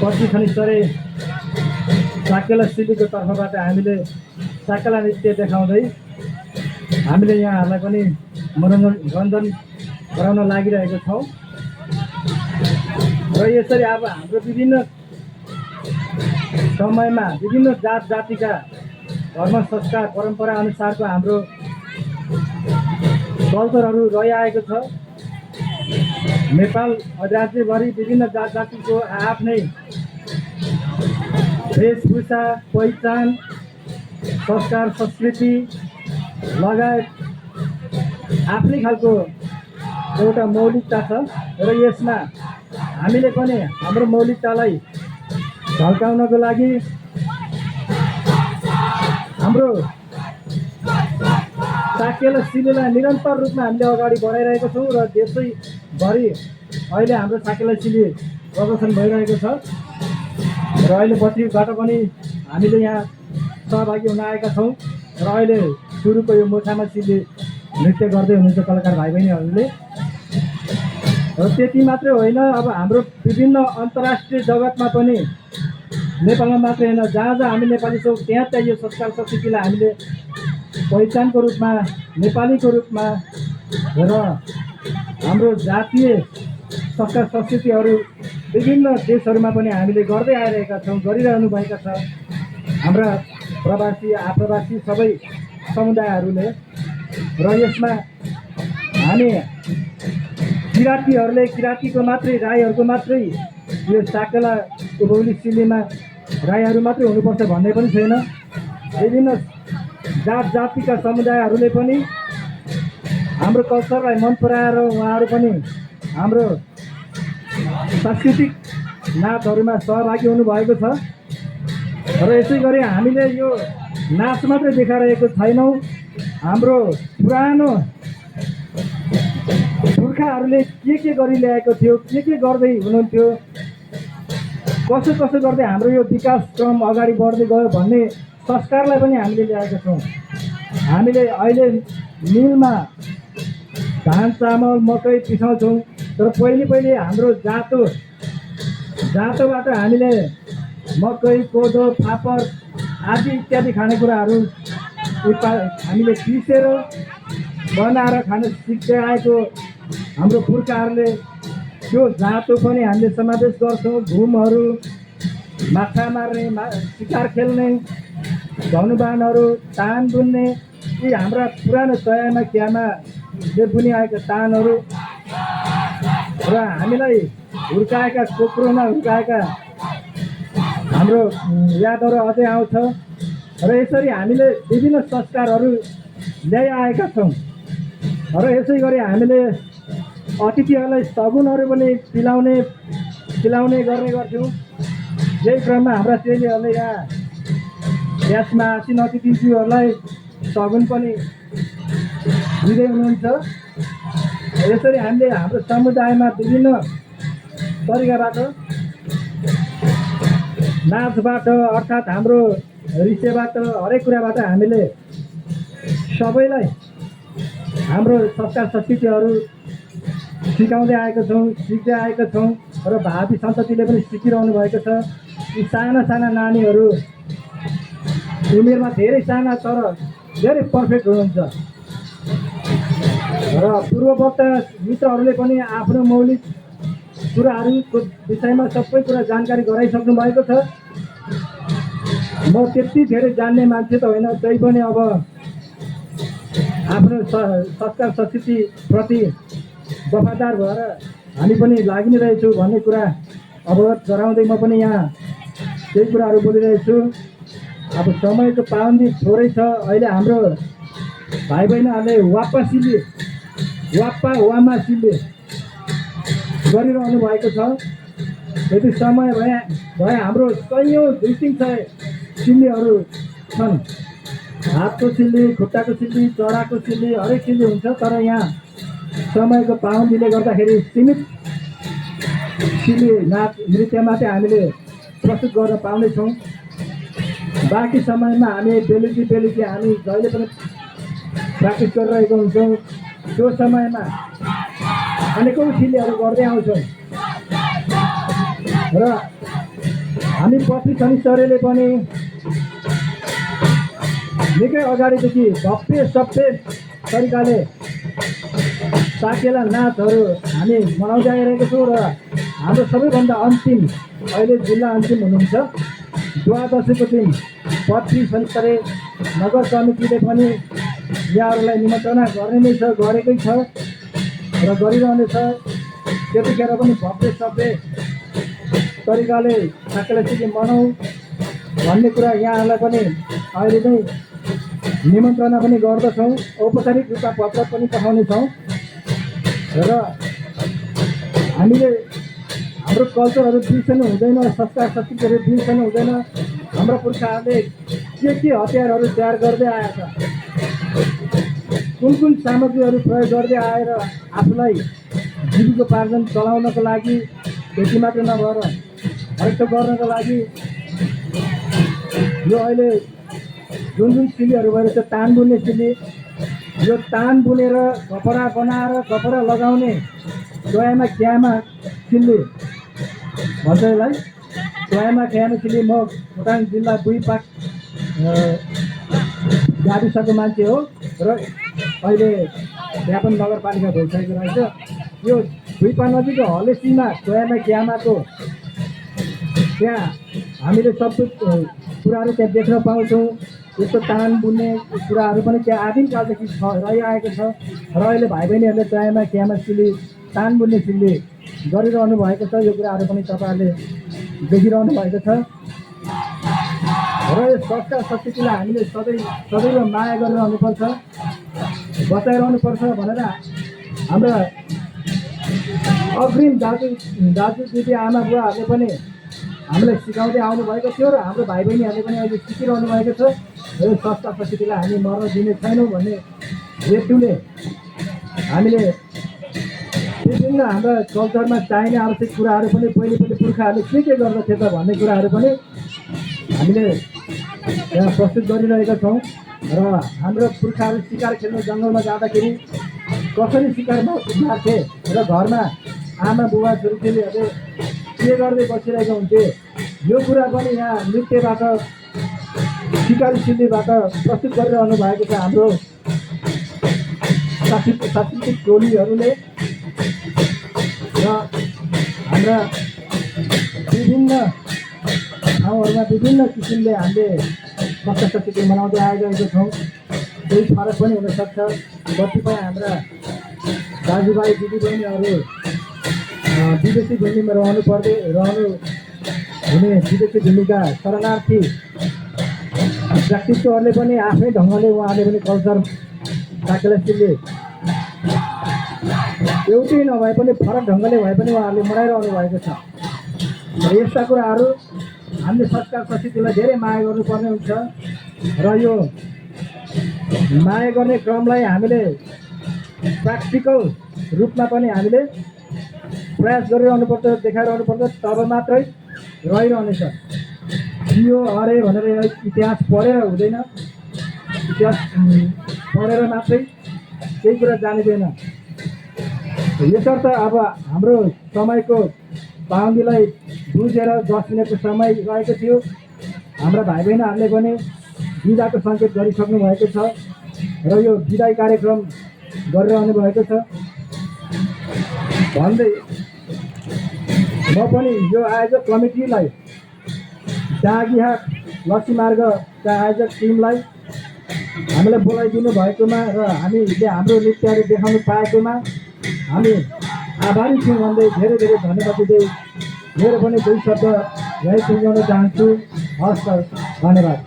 पश्चिम स्तरे साकेला सिलीको तर्फबाट हामीले साकेला नृत्य देखाउँदै हामीले यहाँहरूलाई पनि मनोरञ्जन गराउन लागिरहेको छौँ। र यसरी अब हाम्रो विभिन्न समयमा विभिन्न जात जातिका धर्म संस्कार परम्परा अनुसारको हाम्रो कल्चरहरू रहिआएको छ। नेपाल राज्यभरि विभिन्न जात जातिको आफ्नै वेशभूषा पहिचान संस्कार संस्कृति लगायत आफ्नै खालको एउटा मौलिकता छ र यसमा हामीले पनि हाम्रो मौलिकतालाई झल्काउनको लागि हाम्रो साकेला सिलीलाई निरन्तर रूपमा हामीले अगाडि बढाइरहेको छौँ र देशैभरि अहिले हाम्रो साकेला सिली प्रदर्शन भइरहेको छ र अहिले पछिबाट पनि हामीले यहाँ सहभागी हुन आएका छौँ र अहिले सुरुको यो मोछामा सिली नृत्य गर्दै हुनुहुन्छ कलाकार भाइ बहिनीहरूले। र त्यति मात्रै होइन, अब हाम्रो विभिन्न अन्तर्राष्ट्रिय जगतमा पनि नेपालमा मात्रै होइन, जहाँ जहाँ हामी नेपाली छौँ त्यहाँ त्यहाँ यो संस्कार संस्कृतिलाई हामीले पहिचानको रूपमा नेपालीको रूपमा र हाम्रो जातीय संस्कार संस्कृतिहरू विभिन्न देशहरूमा पनि हामीले गर्दै आइरहेका छौँ, गरिरहनु भएका छ हाम्रा प्रवासी आप्रवासी सबै समुदायहरूले। र यसमा हामी किराँतीहरूले किराँतीको मात्रै राईहरूको मात्रै यो साकेला उभौली सिलीमा राईहरू मात्रै हुनुपर्छ भन्ने पनि छैन। विभिन्न जात जातिका समुदायहरूले पनि हाम्रो कल्चरलाई मन पराएर उहाँहरू पनि हाम्रो सांस्कृतिक नाचहरूमा सहभागी हुनुभएको छ। र यसै गरी हामीले यो नाच मात्रै देखाइरहेको छैनौँ, हाम्रो पुरानो पुर्खाहरूले के गरि ल्याएको थियो, के गर्दै हुनुहुन्थ्यो, कसो कसो गर्दै हाम्रो यो विकास क्रम अगाडि बढ्दै गयो भन्ने संस्कारलाई पनि हामीले ल्याएका छौँ। हामीले अहिले मिलमा धान चामल मकै पिसाउँछौँ, तर पहिले हाम्रो जातोबाट हामीले मकै कोदो फापर आदि इत्यादि खानेकुराहरू हामीले पिसेर बनाएर खान सिक्दै आएको हाम्रो पुर्खाहरूले त्यो जातो पनि हामीले समावेश गर्छौँ। घुमहरू, माछा मार्ने, शिकार खेल्ने, धनुबानहरू, तान बुन्ने, यी हाम्रा पुरानो चयामा क्यामाले बुनिआएका तानहरू र हामीलाई हुर्काएका कोक्रोमा हुर्काएका हाम्रो यादहरू अझै आउँछ। र यसरी हामीले विभिन्न संस्कारहरू ल्याइआएका छौँ। र यसै गरी हामीले अतिथिहरूलाई सगुनहरू पनि पिलाउने गर्ने गर्थ्यौँ। यही क्रममा हाम्रा चेलीहरूले यहाँ ग्यासमा आसीन अतिथिज्यूहरूलाई सगुन पनि दिँदै हुनुहुन्छ। यसरी हामीले हाम्रो समुदायमा विभिन्न तरिकाबाट नाचबाट अर्थात् हाम्रो रिसेबाट हरेक कुराबाट हामीले सबैलाई हाम्रो संस्कार संस्कृतिहरू सिकाउँदै आएको छौँ, सिक्दै आएका छौँ र भावी सन्ततिले पनि सिकिरहनु भएको छ। यी साना साना नानीहरू उमेरमा धेरै साना तर धेरै पर्फेक्ट हुनुहुन्छ र पूर्ववक्ता मित्रहरूले पनि आफ्नो मौलिक कुराहरूको विषयमा सबै कुरा जानकारी गराइसक्नु भएको छ। म त्यति धेरै जान्ने मान्छे त होइन, त्यही पनि अब आफ्नो संस्कार संस्कृतिप्रति वफादार भएर हामी पनि लागि नै रहेछु भन्ने कुरा अवगत गराउँदै म पनि यहाँ केही कुराहरू बोलिरहेछु। अब समयको पाबन्दी थोरै छ। अहिले हाम्रो भाइ बहिनीहरूले वामा सिली गरिरहनु भएको छ। यति समय भए हाम्रो कैयौँ 200-300 सिलीहरू छन्। हातको सिली, खुट्टाको सिली, चढाको सिली, हरेक सिली हुन्छ। तर यहाँ समयको पाबन्दीले गर्दाखेरि सीमित सिली नाच नृत्य मात्रै हामीले प्रस्तुत गर्न पाउनेछौँ। बाँकी समयमा हामी बेलुकी हामी जहिले पनि प्र्याक्टिस गरिरहेको हुन्छौँ। त्यो समयमा अनेकौँ सिलीहरू गर्दै आउँछौँ र हामी पछि शनिश्चरले पनि निकै अगाडिदेखि भव्य सभ्य तरिकाले साकेला नाचहरू हामी मनाउँदै आइरहेको छौँ र हाम्रो सबैभन्दा अन्तिम अहिले जिल्ला अन्तिम हुनुहुन्छ द्वादशीको दिन पत्री शनिश्चरे नगर समितिले पनि यहाँहरूलाई निमन्त्रणा गर्ने नै छ, गरेकै छ र गरिरहनेछ। त्यतिखेर पनि भव्य सभ्य तरिकाले साकेला सिली मनाउँ भन्ने कुरा यहाँहरूलाई पनि अहिले नै निमन्त्रणा पनि गर्दछौँ। औपचारिक रूपमा पत्र पनि पठाउनेछौँ र हामीले हाम्रो कल्चरहरू बिर्सनु हुँदैन, संस्कार संस्कृतिहरू बिर्सनु हुँदैन। हाम्रो पुर्खाहरूले के हतियारहरू तयार गर्दै आएका, कुन कुन सामग्रीहरू प्रयोग गर्दै आएर आफूलाई जीविकोपार्जन चलाउनको लागि त्यति मात्र नभएर हरेक थोक गर्नको लागि यो अहिले जुन सिलीहरू भइरहेछ तान बुन्ने सिली, यो तान बुनेर कपडा बनाएर कपडा लगाउने चोयामा क्यामा सिल्ली भन्छ यसलाई। चोयामा क्यामा सिल्ली म खोटाङ जिल्ला बुइपाक गाविसको मान्छे हो र अहिले व्यापन नगरपालिका भइसकेको रहेछ। यो बुइपा नजिकको हलेसीमा चोयामा क्यामाको त्यहाँ हामीले सबै कुराहरू त्यहाँ देख्न पाउँछौँ। यस्तो तान बुन्ने कुराहरू पनि त्यहाँ आदिमकालदेखि रहिआएको छ र अहिले भाइ बहिनीहरूले चोयामा क्यामा सिली, तान बुन्ने सिली गरिरहनु भएको छ। यो कुराहरू पनि तपाईँहरूले देखिरहनु भएको छ र यो संस्कार संस्कृतिलाई हामीले सदैव माया गरिरहनुपर्छ, बचाइरहनुपर्छ भनेर हाम्रा अग्रिम दाजु दिदी आमा बुवाहरूले पनि हामीलाई सिकाउँदै आउनुभएको थियो र हाम्रो भाइ बहिनीहरूले पनि अहिले सिकिरहनु भएको छ। यो संस्कार संस्कृतिलाई हामी मर्न दिने छैनौँ भन्ने हेतुले हामीले विभिन्न हाम्रा कल्चरमा चाहिने आवश्यक कुराहरू पनि पहिले पुर्खाहरूले के गर्दथे त भन्ने कुराहरू पनि हामीले यहाँ प्रस्तुत गरिरहेका छौँ। र हाम्रो पुर्खाहरू शिकार खेल्न जङ्गलमा जाँदाखेरि कसरी शिकार मार्थे र घरमा आमा बुबा छोरीचेलीहरूले के गर्दै बसिरहेको हुन्थे, यो कुरा पनि यहाँ नृत्यबाट सिकारी सिल्लीबाट प्रस्तुत गरिरहनु भएको छ हाम्रो सांस्कृतिक टोलीहरूले। र हाम्रा विभिन्न ठाउँहरूमा विभिन्न किसिमले हामीले संस्कार संस्कृति मनाउँदै आइरहेको छौँ। केही फरक पनि हुनसक्छ। कतिपय हाम्रा दाजुभाइ दिदीबहिनीहरू विदेशी भूमिमा रहनु हुने विदेशी भूमिका शरणार्थी व्यक्तित्वहरूले पनि आफ्नै ढङ्गले उहाँले पनि कल्चर साकेला सिल्ली एउटै नभए पनि फरक ढङ्गले भए पनि उहाँहरूले मनाइरहनु भएको छ। र यस्ता कुराहरू हामीले संस्कार संस्कृतिलाई धेरै माया गर्नुपर्ने हुन्छ र यो माया गर्ने क्रमलाई हामीले प्र्याक्टिकल रूपमा पनि हामीले प्रयास गरिरहनुपर्छ, देखाइरहनुपर्छ। तब मात्रै रहिरहनेछ। यो अरे भनेर इतिहास पढेर हुँदैन, इतिहास पढेर मात्रै केही कुरा जानिँदैन। यसर्थ अब हाम्रो समयको पाबन्दीलाई बुझेर 10 मिनटको समय रहेको थियो। हाम्रा भाइ बहिनीहरूले पनि बिदाको सङ्केत गरिसक्नु भएको छ र यो बिदाई कार्यक्रम गरिरहनु भएको छ भन्दै म पनि यो आयोजक कमिटीलाई, डाँगीहाट लक्ष्मी मार्गका आयोजक टिमलाई हामीलाई बोलाइदिनु भएकोमा र हामीले हाम्रो नृत्यहरू देखाउनु पाएकोमा हामी आभारी छौँ भन्दै धेरै धेरै धन्यवाद दिँदै मेरो पनि दुई शब्द यही टुङ्ग्याउन चाहन्छु। हस्, धन्यवाद।